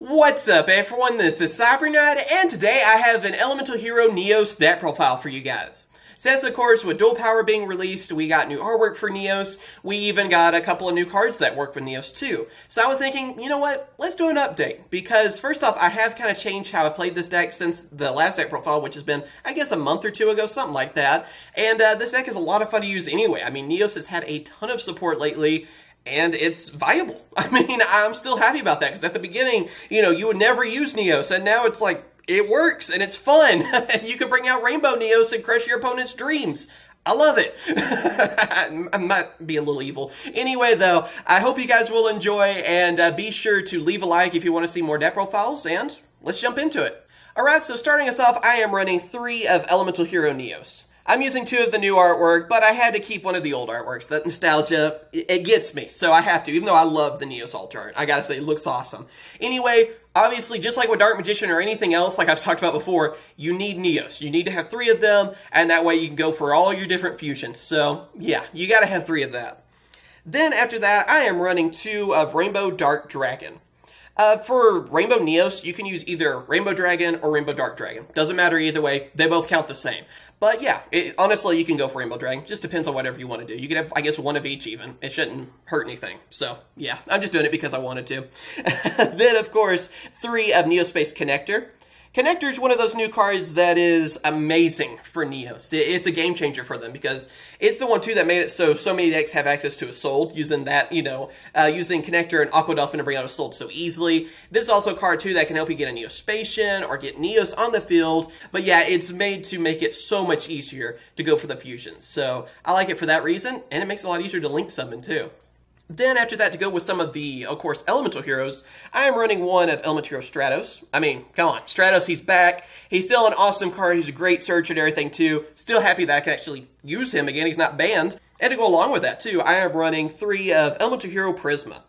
What's up everyone, this is Cyberknight, and today I have an Elemental Hero NEOS deck profile for you guys. Since of course with Dual Power being released, we got new artwork for NEOS, we even got a couple of new cards that work with NEOS too. So I was thinking, you know what, let's do an update, because first off, I have kind of changed how I played this deck since the last deck profile, which has been, I guess, a month or two ago, something like that. And this deck is a lot of fun to use anyway. I mean, NEOS has had a ton of support lately, and it's viable. I mean, I'm still happy about that, because at the beginning, you know, you would never use NEOS, and now it's like, it works, and it's fun. You can bring out Rainbow NEOS and crush your opponent's dreams. I love it. I might be a little evil. Anyway, though, I hope you guys will enjoy, and be sure to leave a like if you want to see more deck profiles, and let's jump into it. Alright, so starting us off, I am running 3 of Elemental Hero NEOS. I'm using 2 of the new artwork, but I had to keep one of the old artworks. That nostalgia, it gets me, so I have to, even though I love the NEOS altar art. I gotta say, it looks awesome. Anyway, obviously, just like with Dark Magician or anything else, like I've talked about before, you need NEOS. You need to have 3 of them, and that way you can go for all your different fusions. So, yeah, you gotta have 3 of that. Then, after that, I am running 2 of Rainbow Dark Dragon. For Rainbow NEOS, you can use either Rainbow Dragon or Rainbow Dark Dragon. Doesn't matter either way, they both count the same. But yeah, honestly, you can go for Rainbow Dragon. Just depends on whatever you want to do. You can have, I guess, 1 of each even. It shouldn't hurt anything. So yeah, I'm just doing it because I wanted to. Then, of course, 3 of Neospace Connector. Connector is one of those new cards that is amazing for NEOS. It's a game changer for them because it's the one too that made it so many decks have access to a Sold using that, using Connector and Aqua Dolphin to bring out a Sold so easily. This is also a card too that can help you get a Neospatian or get NEOS on the field. But yeah, it's made to make it so much easier to go for the fusions. So I like it for that reason, and it makes it a lot easier to link summon too. Then after that, to go with some of the, of course, Elemental Heroes, I am running 1 of Elemental Hero Stratos. I mean, come on, Stratos, he's back. He's still an awesome card. He's a great searcher and everything, too. Still happy that I can actually use him again. He's not banned. And to go along with that, too, I am running 3 of Elemental Hero Prisma.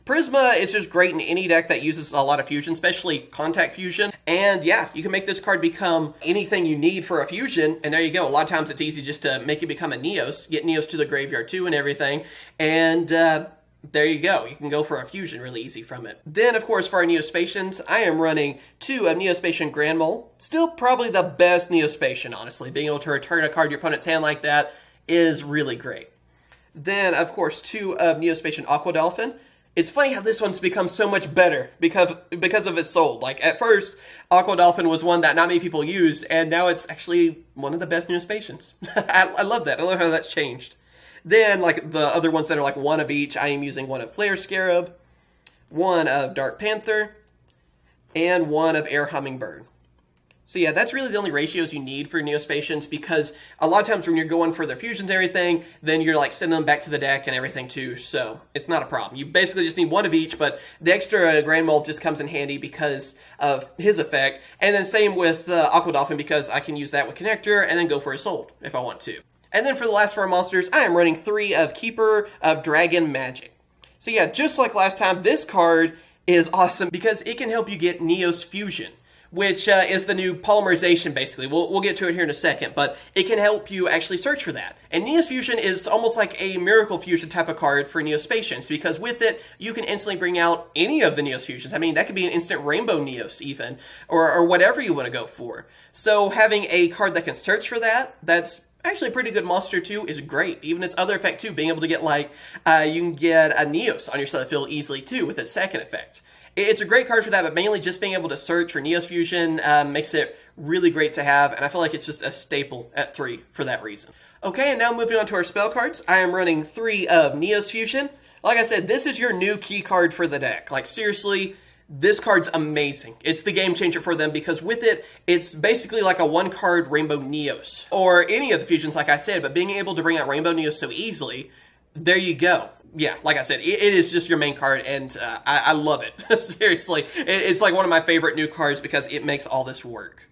Prisma is just great in any deck that uses a lot of fusion, especially contact fusion. And yeah, you can make this card become anything you need for a fusion, and there you go. A lot of times it's easy just to make it become a NEOS, get NEOS to the graveyard too and everything, and there you go. You can go for a fusion really easy from it. Then, of course, for our Neospatians, I am running 2 of Neospatian Grand Mole. Still probably the best Neospatian, honestly. Being able to return a card to your opponent's hand like that is really great. Then, of course, 2 of Neospatian Aqua Dolphin. It's funny how this one's become so much better because of its Sold. Like, at first, Aqua Dolphin was one that not many people used, and now it's actually one of the best Neospatians. I love that. I love how that's changed. Then, like, the other ones that are like 1 of each, I am using 1 of Flare Scarab, 1 of Dark Panther, and 1 of Air Hummingbird. So yeah, that's really the only ratios you need for Neospatians, because a lot of times when you're going for the fusions and everything, then you're like sending them back to the deck and everything too, so it's not a problem. You basically just need 1 of each, but the extra Grand Mole just comes in handy because of his effect, and then same with Aqua Dolphin, because I can use that with Connector and then go for a Sold if I want to. And then for the last 4 monsters, I am running 3 of Keeper of Dragon Magic. So yeah, just like last time, this card is awesome because it can help you get NEOS Fusion, which is the new polymerization, basically. We'll get to it here in a second, but it can help you actually search for that. And NEOS Fusion is almost like a Miracle Fusion type of card for Neospatians, because with it, you can instantly bring out any of the NEOS Fusions. I mean, that could be an instant Rainbow NEOS even, or whatever you want to go for. So having a card that can search for that, that's actually a pretty good monster too, is great. Even its other effect too, being able to get like, you can get a NEOS on your side of the field easily too with its second effect. It's a great card for that, but mainly just being able to search for NEOS Fusion makes it really great to have, and I feel like it's just a staple at 3 for that reason. Okay, and now moving on to our spell cards, I am running 3 of NEOS Fusion. Like I said, this is your new key card for the deck. Like, seriously, this card's amazing. It's the game changer for them because with it, it's basically like a 1-card Rainbow NEOS, or any of the fusions like I said, but being able to bring out Rainbow NEOS so easily, there you go. Yeah, like I said, it is just your main card, and I love it. Seriously, it's like one of my favorite new cards because it makes all this work.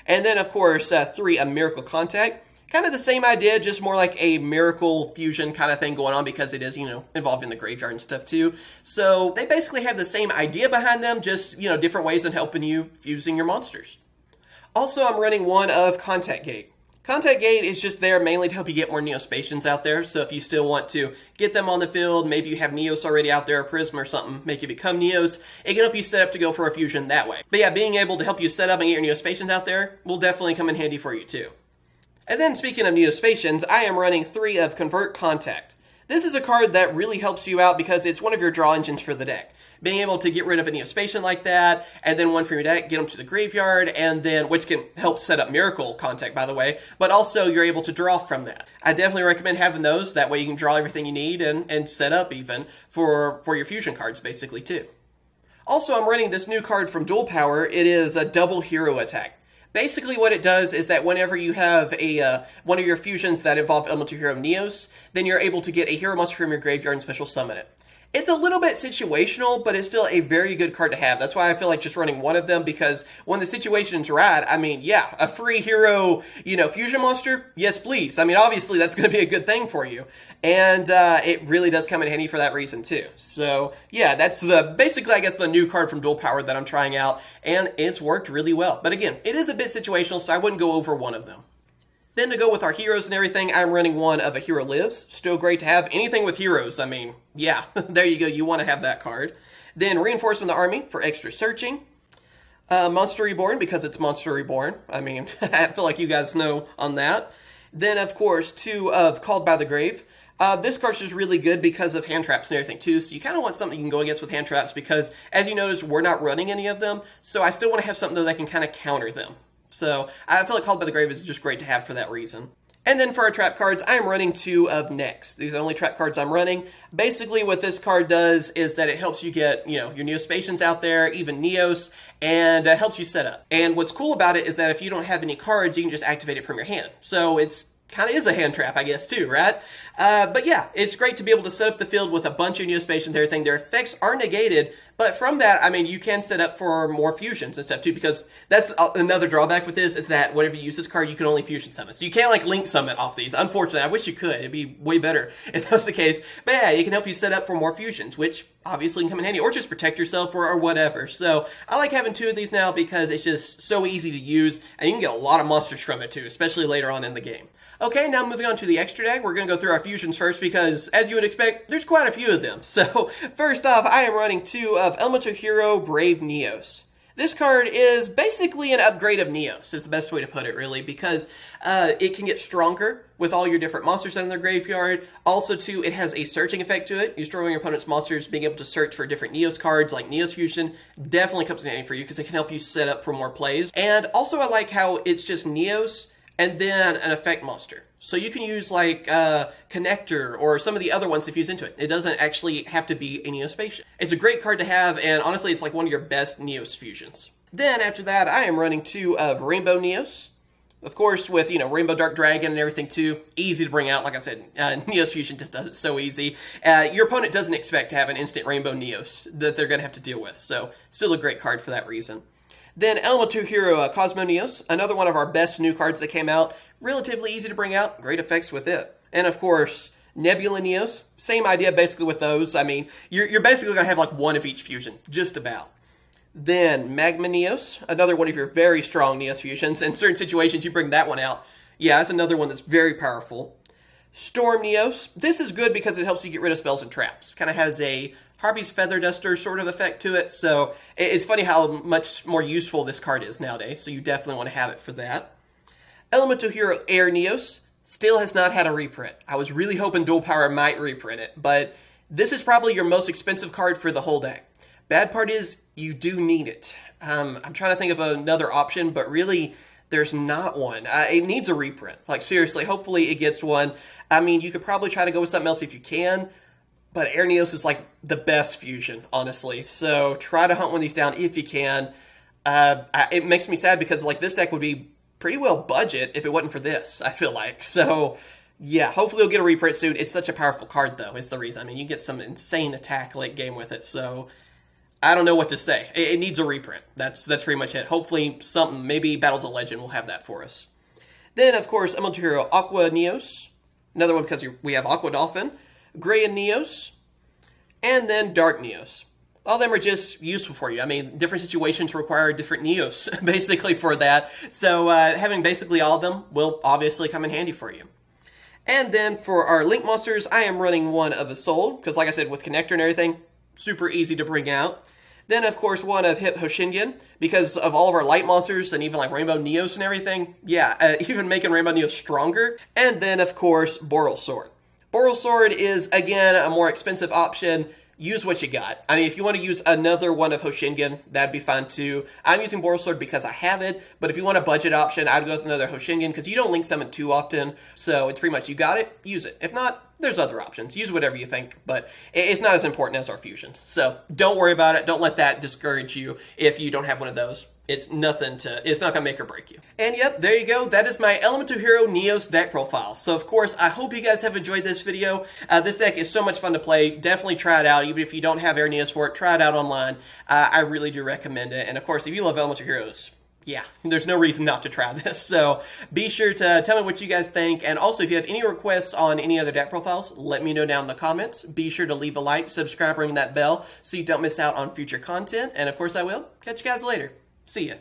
And then, of course, 3 of Miracle Contact. Kind of the same idea, just more like a Miracle Fusion kind of thing going on because it is, involved in the graveyard and stuff too. So they basically have the same idea behind them, just, different ways in helping you fusing your monsters. Also, I'm running 1 of Contact Gate. Contact Gate is just there mainly to help you get more Neospatians out there, so if you still want to get them on the field, maybe you have Neos already out there, Prism or something, make you become Neos, it can help you set up to go for a fusion that way. But yeah, being able to help you set up and get your Neospatians out there will definitely come in handy for you too. And then speaking of Neospatians, I am running 3 of Convert Contact. This is a card that really helps you out because it's one of your draw engines for the deck. Being able to get rid of a Neospatian like that, and then one from your deck, get them to the graveyard, and then, which can help set up Miracle Contact, by the way, but also you're able to draw from that. I definitely recommend having those, that way you can draw everything you need and set up even for your fusion cards, basically, too. Also, I'm running this new card from Duel Power. It is a double hero attack. Basically what it does is that whenever you have one of your fusions that involve Elemental Hero Neos, then you're able to get a hero monster from your graveyard and special summon it. It's a little bit situational, but it's still a very good card to have. That's why I feel like just running one of them, because when the situation's right, I mean, yeah, a free hero, fusion monster, yes please. I mean, obviously that's going to be a good thing for you. And it really does come in handy for that reason too. So yeah, that's basically, I guess, the new card from Duel Power that I'm trying out, and it's worked really well. But again, it is a bit situational, so I wouldn't go over one of them. Then to go with our heroes and everything, I'm running one of A Hero Lives. Still great to have. Anything with heroes, I mean, yeah, there you go. You want to have that card. Then Reinforcement of the Army for extra searching. Monster Reborn, because it's Monster Reborn. I mean, I feel like you guys know on that. Then, of course, 2 of Called by the Grave. This card's just really good because of hand traps and everything too, so you kind of want something you can go against with hand traps because, as you notice, we're not running any of them, so I still want to have something that can kind of counter them. So I feel like Called by the Grave is just great to have for that reason. And then for our trap cards, I am running 2 of Next. These are the only trap cards I'm running. Basically what this card does is that it helps you get, your Neospatians out there, even Neos, and helps you set up. And what's cool about it is that if you don't have any cards, you can just activate it from your hand. So it's kind of is a hand trap, I guess, too, right? But yeah, it's great to be able to set up the field with a bunch of Neospatians and everything. Their effects are negated, but from that, I mean, you can set up for more fusions and stuff, too, because that's another drawback with this, is that whenever you use this card, you can only fusion summon. So you can't, link summon off these. Unfortunately, I wish you could. It'd be way better if that was the case. But yeah, it can help you set up for more fusions, which obviously can come in handy, or just protect yourself or whatever. So I like having 2 of these now because it's just so easy to use, and you can get a lot of monsters from it, too, especially later on in the game. Okay, now moving on to the extra deck, we're going to go through our fusions first because, as you would expect, there's quite a few of them. So, first off, I am running 2 of Elemental Hero Brave Neos. This card is basically an upgrade of Neos, is the best way to put it, really, because it can get stronger with all your different monsters in their graveyard. Also, too, it has a searching effect to it. Destroying your opponent's monsters, being able to search for different Neos cards, like Neos Fusion, definitely comes in handy for you because it can help you set up for more plays. And also, I like how it's just Neos and then an effect monster. So you can use Connector or some of the other ones to fuse into it. It doesn't actually have to be a Neospatian. It's a great card to have, and honestly, it's like one of your best Neos fusions. Then after that, I am running 2 of Rainbow Neos. Of course, with, Rainbow Dark Dragon and everything too, easy to bring out. Like I said, Neos Fusion just does it so easy. Your opponent doesn't expect to have an instant Rainbow Neos that they're going to have to deal with. So still a great card for that reason. Then Elemental Hero Cosmo Neos, another one of our best new cards that came out. Relatively easy to bring out, great effects with it. And of course, Nebula Neos, same idea basically with those. I mean, you're basically going to have one of each fusion, just about. Then Magma Neos, another one of your very strong Neos fusions. In certain situations, you bring that one out. Yeah, that's another one that's very powerful. Storm Neos, this is good because it helps you get rid of spells and traps. Kind of has a Harpy's Feather Duster sort of effect to it, so it's funny how much more useful this card is nowadays, so you definitely want to have it for that. Elemental Hero Air Neos still has not had a reprint. I was really hoping Duel Power might reprint it, but this is probably your most expensive card for the whole deck. Bad part is, you do need it. I'm trying to think of another option, but really, there's not one. It needs a reprint. Seriously, hopefully it gets one. I mean, you could probably try to go with something else if you can, but Air Neos is the best fusion, honestly. So try to hunt one of these down if you can. It makes me sad because this deck would be pretty well budget if it wasn't for this, I feel like. So yeah, hopefully you'll get a reprint soon. It's such a powerful card though, is the reason. I mean, you get some insane attack late game with it. So I don't know what to say. It needs a reprint. That's pretty much it. Hopefully something, maybe Battles of Legend will have that for us. Then of course, Elemental Hero Aqua Neos. Another one because we have Aqua Dolphin. Gray and Neos, and then Dark Neos. all of them are just useful for you. I mean, different situations require different NEOS, basically, for that. So having basically all of them will obviously come in handy for you. And then for our Link monsters, I am running one of Assault, because like I said, with Connector and everything, super easy to bring out. Then, of course, one of Hip Hoshingen, because of all of our light monsters and even like Rainbow NEOS and everything. Yeah, even making Rainbow NEOS stronger. And then, of course, Boral Sword. Boral Sword is, again, a more expensive option. Use what you got. I mean, if you want to use another one of Hoshingen, that'd be fine too. I'm using Boral Sword because I have it, but if you want a budget option, I'd go with another Hoshingen because you don't link summon too often, so it's pretty much you got it, use it. If not, there's other options. Use whatever you think, but it's not as important as our fusions. So don't worry about it. Don't let that discourage you if you don't have one of those. It's not gonna make or break you. And yep, there you go. That is my Elemental Hero NEOS deck profile. So of course, I hope you guys have enjoyed this video. This deck is so much fun to play. Definitely try it out. Even if you don't have Air NEOS for it, try it out online. I really do recommend it. And of course, if you love Elemental Heroes, yeah, there's no reason not to try this. So be sure to tell me what you guys think. And also, if you have any requests on any other deck profiles, let me know down in the comments. Be sure to leave a like, subscribe, ring that bell so you don't miss out on future content. And of course, I will. Catch you guys later. See ya.